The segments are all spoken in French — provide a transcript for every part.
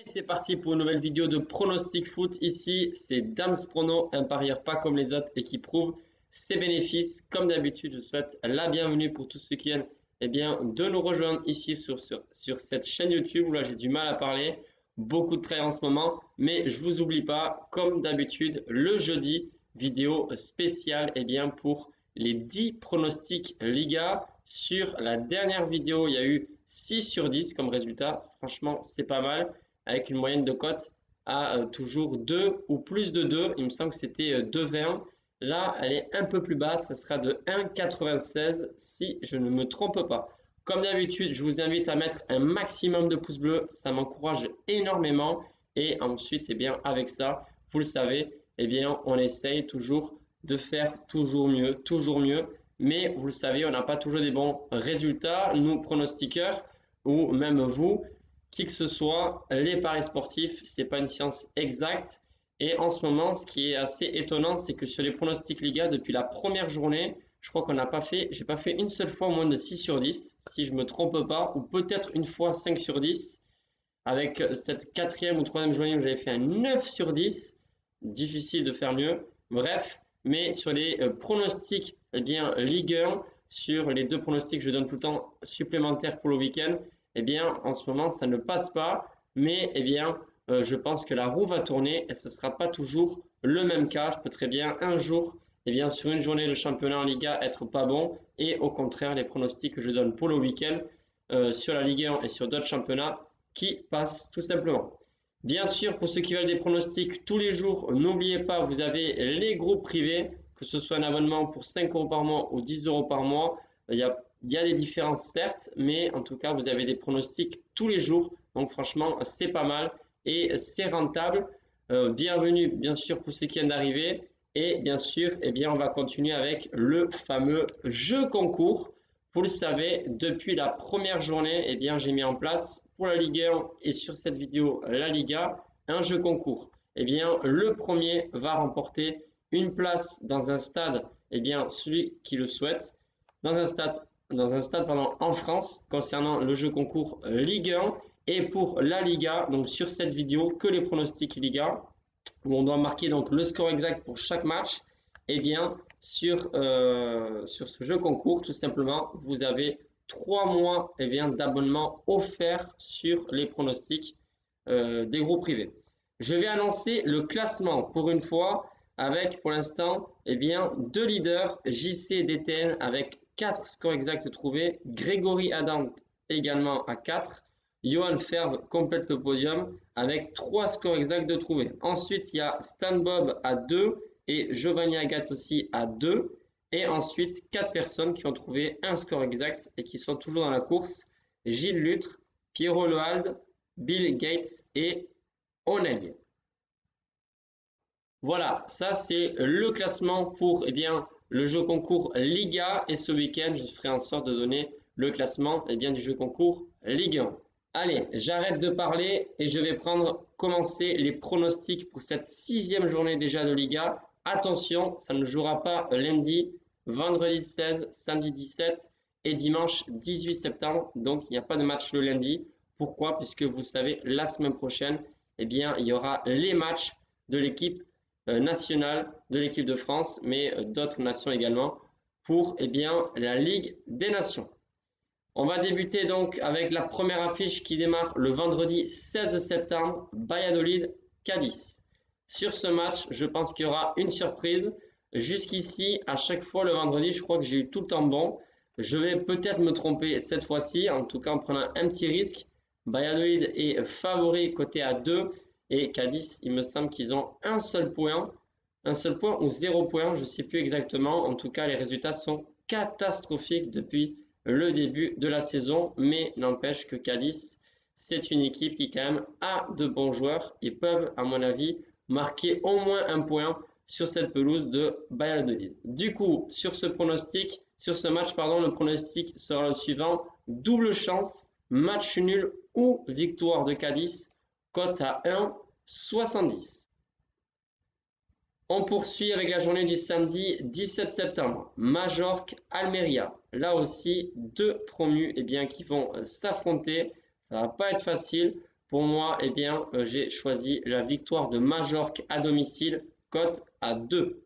Et c'est parti pour une nouvelle vidéo de pronostic foot. Ici, c'est Dams Prono, un parieur pas comme les autres et qui prouve ses bénéfices. Comme d'habitude, je souhaite la bienvenue pour tous ceux qui viennent de nous rejoindre ici sur cette chaîne YouTube où là j'ai du mal à parler. Beaucoup de traits en ce moment, mais je vous oublie pas, comme d'habitude, le jeudi, vidéo spéciale pour les 10 pronostics Liga. Sur la dernière vidéo, il y a eu 6 sur 10 comme résultat. Franchement, c'est pas mal avec une moyenne de cote à toujours 2 ou plus de 2. Il me semble que c'était 2,20. Là, elle est un peu plus basse. Ça sera de 1,96 si je ne me trompe pas. Comme d'habitude, je vous invite à mettre un maximum de pouces bleus. Ça m'encourage énormément. Et ensuite, avec ça, vous le savez, on essaye toujours de faire toujours mieux, toujours mieux. Mais vous le savez, on n'a pas toujours des bons résultats, nous pronostiqueurs, ou même vous, qui que ce soit, les paris sportifs, c'est pas une science exacte. Et en ce moment, ce qui est assez étonnant, c'est que sur les pronostics Liga, depuis la première journée, je crois qu'on n'a pas fait, j'ai pas fait une seule fois moins de 6 sur 10, si je me trompe pas, ou peut-être une fois 5 sur 10. Avec cette quatrième ou troisième journée où j'avais fait un 9 sur 10, difficile de faire mieux. Bref, mais sur les pronostics, Ligue 1, sur les deux pronostics que je donne tout le temps supplémentaires pour le week-end, en ce moment, ça ne passe pas. Mais je pense que la roue va tourner et ce ne sera pas toujours le même cas. Je peux très bien un jour, sur une journée de championnat en Liga, être pas bon. Et au contraire, les pronostics que je donne pour le week-end sur la Ligue 1 et sur d'autres championnats qui passent tout simplement. Bien sûr, pour ceux qui veulent des pronostics tous les jours, n'oubliez pas, vous avez les groupes privés, que ce soit un abonnement pour 5 euros par mois ou 10 euros par mois. Il y a des différences certes, mais en tout cas, vous avez des pronostics tous les jours. Donc franchement, c'est pas mal et c'est rentable. Bienvenue, bien sûr, pour ceux qui viennent d'arriver. Et bien sûr, on va continuer avec le fameux jeu concours. Vous le savez, depuis la première journée, j'ai mis en place pour la Ligue 1 et sur cette vidéo, la Liga, un jeu concours. Le premier va remporter une place dans un stade, celui qui le souhaite, dans un stade en France concernant le jeu concours Ligue 1 et pour la Liga, donc sur cette vidéo, que les pronostics Liga, où on doit marquer donc le score exact pour chaque match. Sur ce jeu concours, tout simplement, vous avez 3 mois d'abonnement offert sur les pronostics des groupes privés. Je vais annoncer le classement pour une fois avec pour l'instant 2 leaders, JC et DTN avec 4 scores exacts trouvés, Grégory Adam également à 4, Johan Ferb complète le podium avec 3 scores exacts de trouvés. Ensuite, il y a Stan Bob à 2 et Giovanni Agathe aussi à 2. Et ensuite, 4 personnes qui ont trouvé un score exact et qui sont toujours dans la course. Gilles Lutre, Pierrot Loald, Bill Gates et Oneil. Voilà, ça c'est le classement pour le jeu concours Liga. Et ce week-end, je ferai en sorte de donner le classement du jeu concours Ligue 1. Allez, j'arrête de parler et je vais commencer les pronostics pour cette 6e journée déjà de Liga. Attention, ça ne jouera pas lundi, vendredi 16, samedi 17 et dimanche 18 septembre. Donc, il n'y a pas de match le lundi. Pourquoi? Puisque vous savez, la semaine prochaine, il y aura les matchs de l'équipe nationale, de l'équipe de France, mais d'autres nations également, pour la Ligue des Nations. On va débuter donc avec la première affiche qui démarre le vendredi 16 septembre, Valladolid-Cadiz. Sur ce match, je pense qu'il y aura une surprise. Jusqu'ici, à chaque fois le vendredi, je crois que j'ai eu tout le temps bon. Je vais peut-être me tromper cette fois-ci, en tout cas en prenant un petit risque. Valladolid est favori côté à 2 et Cadiz, il me semble qu'ils ont un seul point ou 0 point, je ne sais plus exactement. En tout cas, les résultats sont catastrophiques depuis le début de la saison, mais n'empêche que Cadiz, c'est une équipe qui quand même a de bons joueurs et peuvent, à mon avis, marquer au moins un point sur cette pelouse de Valladolid. Du coup, sur ce match, le pronostic sera le suivant: double chance, match nul ou victoire de Cadiz, cote à 1,70. On poursuit avec la journée du samedi 17 septembre, Majorque-Almeria. Là aussi, 2 promus qui vont s'affronter. Ça va pas être facile Pour moi, eh bien, j'ai choisi la victoire de Majorque à domicile, cote à 2.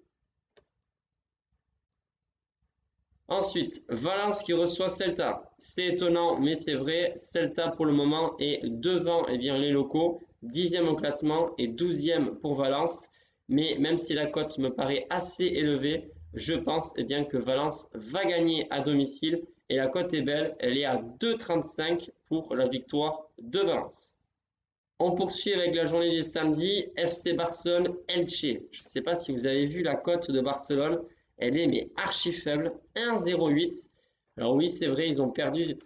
Ensuite, Valence qui reçoit Celta. C'est étonnant, mais c'est vrai. Celta, pour le moment, est devant eh bien, les locaux, 10e au classement et 12e pour Valence. Mais même si la cote me paraît assez élevée, je pense eh bien, que Valence va gagner à domicile. Et la cote est belle, elle est à 2,35 pour la victoire de Valence. On poursuit avec la journée du samedi, FC Barcelone, Elche. Je ne sais pas si vous avez vu la cote de Barcelone, elle est mais archi faible, 1,08. Alors oui, c'est vrai, ils ont perdu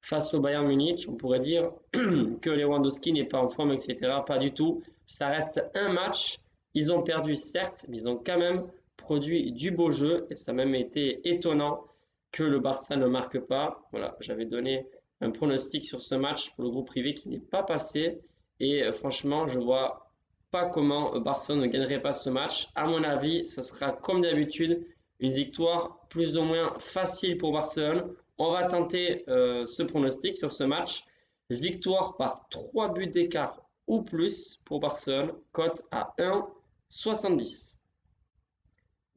face au Bayern Munich. On pourrait dire que Lewandowski n'est pas en forme, etc. Pas du tout. Ça reste un match. Ils ont perdu, certes, mais ils ont quand même produit du beau jeu. Et ça a même été étonnant que le Barça ne marque pas. Voilà, j'avais donné un pronostic sur ce match pour le groupe privé qui n'est pas passé. Et franchement, je vois pas comment Barcelone ne gagnerait pas ce match. À mon avis, ce sera comme d'habitude une victoire plus ou moins facile pour Barcelone. On va tenter ce pronostic sur ce match. Victoire par 3 buts d'écart ou plus pour Barcelone, cote à 1,70.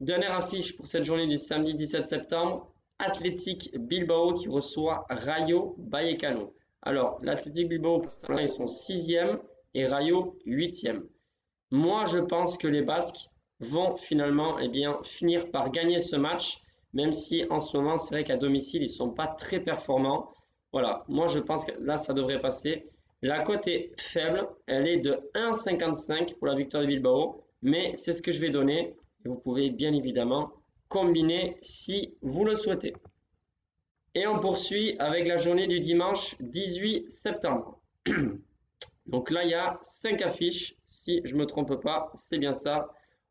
Dernière affiche pour cette journée du samedi 17 septembre, Athletic Bilbao qui reçoit Rayo Vallecano. Alors, l'Athletic Bilbao, pour l'instant, ils sont 6e et Rayo 8e. Moi, je pense que les Basques vont finalement eh bien, finir par gagner ce match, même si en ce moment, c'est vrai qu'à domicile, ils ne sont pas très performants. Voilà, moi, je pense que là, ça devrait passer. La cote est faible, elle est de 1,55 pour la victoire de Bilbao, mais c'est ce que je vais donner. Et vous pouvez bien évidemment combiner si vous le souhaitez. Et on poursuit avec la journée du dimanche 18 septembre. Donc là, il y a 5 affiches, si je ne me trompe pas, c'est bien ça.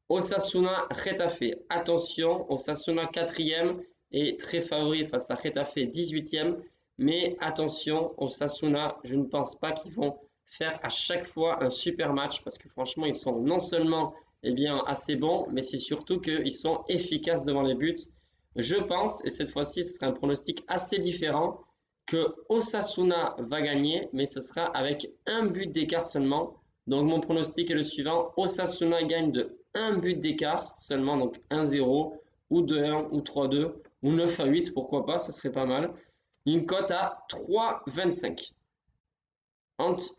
Osasuna Getafe. Attention, Osasuna 4e est très favori face à Getafe 18e. Mais attention, Osasuna, je ne pense pas qu'ils vont faire à chaque fois un super match parce que franchement, ils sont non seulement eh bien, assez bons, mais c'est surtout qu'ils sont efficaces devant les buts. Je pense, et cette fois-ci, ce sera un pronostic assez différent, que Osasuna va gagner, mais ce sera avec un but d'écart seulement. Donc mon pronostic est le suivant, Osasuna gagne de 1 but d'écart seulement, donc 1-0, ou 2-1, ou 3-2, ou 9-8, pourquoi pas, ce serait pas mal. Une cote à 3,25.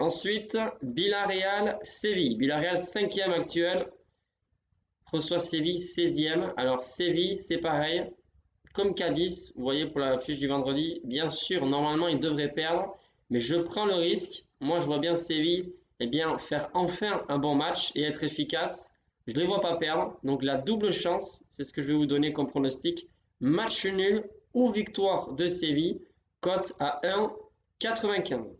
Ensuite, Villarreal-Séville. Villarreal 5e actuel, reçoit Séville 16e. Alors Séville, c'est pareil. Comme Cadiz, vous voyez pour la fiche du vendredi, bien sûr, normalement, ils devraient perdre, mais je prends le risque. Moi, je vois bien Séville eh bien, faire enfin un bon match et être efficace. Je ne les vois pas perdre, donc la double chance, c'est ce que je vais vous donner comme pronostic. Match nul ou victoire de Séville, cote à 1,95.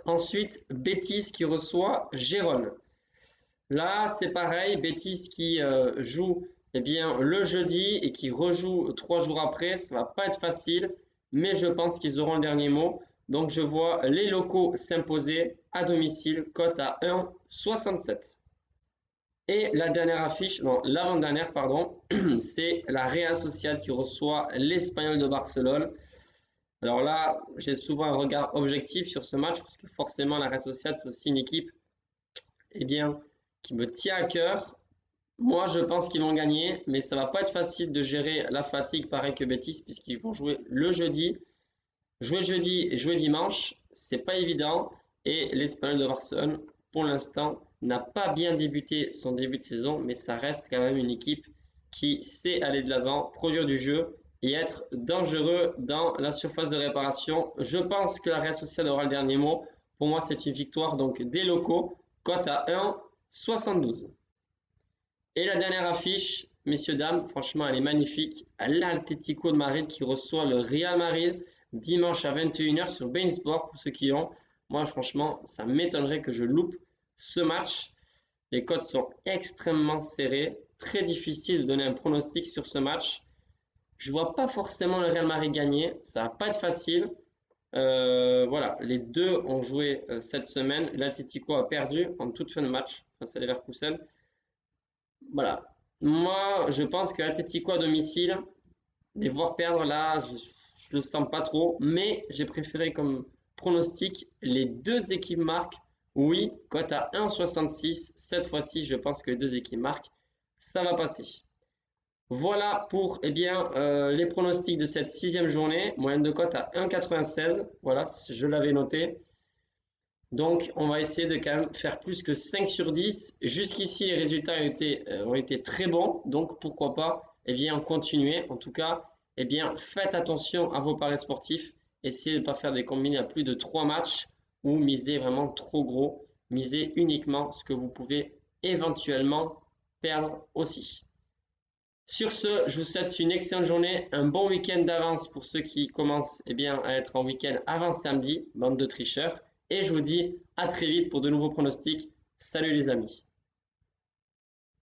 Ensuite, Betis qui reçoit Gérone. Là, c'est pareil, Betis qui joue eh bien, le jeudi et qui rejoue 3 jours après, ça va pas être facile, mais je pense qu'ils auront le dernier mot. Donc je vois les locaux s'imposer à domicile, cote à 1,67. Et la dernière affiche, non, l'avant-dernière, pardon, c'est la Real Sociedad qui reçoit l'Espagnol de Barcelone. Alors là, j'ai souvent un regard objectif sur ce match, parce que forcément la Real Sociedad, c'est aussi une équipe eh bien, qui me tient à cœur. Moi, je pense qu'ils vont gagner, mais ça va pas être facile de gérer la fatigue, pareil que Betis, puisqu'ils vont jouer le jeudi. Jouer jeudi et jouer dimanche, c'est pas évident. Et l'Espagnol de Barcelone, pour l'instant, n'a pas bien débuté son début de saison, mais ça reste quand même une équipe qui sait aller de l'avant, produire du jeu et être dangereux dans la surface de réparation. Je pense que la Real Sociedad aura le dernier mot. Pour moi, c'est une victoire donc des locaux, cote à 1,72. Et la dernière affiche, messieurs, dames, franchement, elle est magnifique. L'Atlético de Madrid qui reçoit le Real Madrid dimanche à 21h sur beIN Sport pour ceux qui ont. Moi, franchement, ça m'étonnerait que je loupe ce match. Les cotes sont extrêmement serrées. Très difficile de donner un pronostic sur ce match. Je ne vois pas forcément le Real Madrid gagner. Ça ne va pas être facile. Voilà, les deux ont joué cette semaine. L'Atlético a perdu en toute fin de match face à Leverkusen. Voilà. Moi, je pense que l'Atlético à domicile, les voir perdre là, je le sens pas trop. Mais j'ai préféré comme pronostic, les deux équipes marquent. Oui, cote à 1,66. Cette fois-ci, je pense que les deux équipes marquent. Ça va passer. Voilà pour les pronostics de cette sixième journée. Moyenne de cote à 1,96. Voilà, je l'avais noté. Donc, on va essayer de quand même faire plus que 5 sur 10. Jusqu'ici, les résultats ont été très bons. Donc, pourquoi pas continuer. En tout cas, faites attention à vos paris sportifs. Essayez de ne pas faire des combinés à plus de 3 matchs ou miser vraiment trop gros. Misez uniquement ce que vous pouvez éventuellement perdre aussi. Sur ce, je vous souhaite une excellente journée, un bon week-end d'avance pour ceux qui commencent à être en week-end avant samedi, bande de tricheurs. Et je vous dis à très vite pour de nouveaux pronostics. Salut les amis!